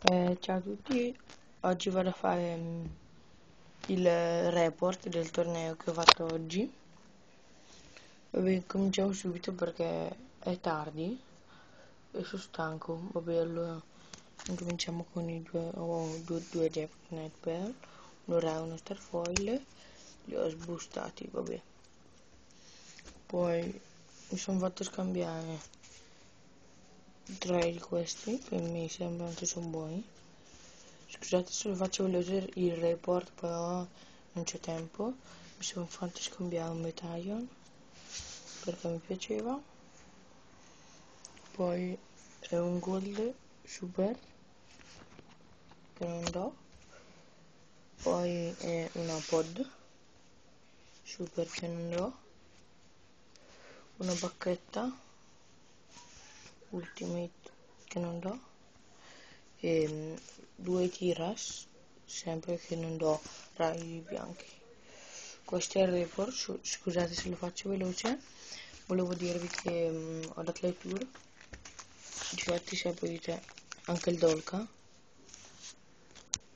Ciao a tutti, oggi vado a fare il report del torneo che ho fatto oggi. Vabbè, cominciamo subito perché è tardi e sono stanco. Vabbè, allora cominciamo con i due Jacknet Pearl, un Rai e uno Starfoil. Li ho sbustati, vabbè. Poi mi sono fatto scambiare 3 di questi che mi sembrano che sono buoni. Scusate se lo faccio vedere il report, però non c'è tempo. Mi sono fatto scambiare un Metaion perché mi piaceva. Poi è un Gold Super che non do. Poi è una Pod Super che non do. Una bacchetta Ultimate che non do. E 2 Tiras sempre che non do raggi bianchi. Questo è il report, scusate se lo faccio veloce. Volevo dirvi che ho dato le tour, difatti se aprite anche il Dolca,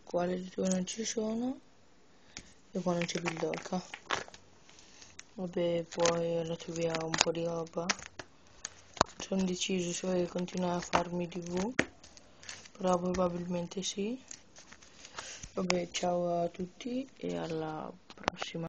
qua le due non ci sono e qua non c'è più il Dolca. Vabbè, poi ho dato via un po' di roba, sono deciso se continuare a farmi TV, però probabilmente sì. Vabbè, ciao a tutti e alla prossima.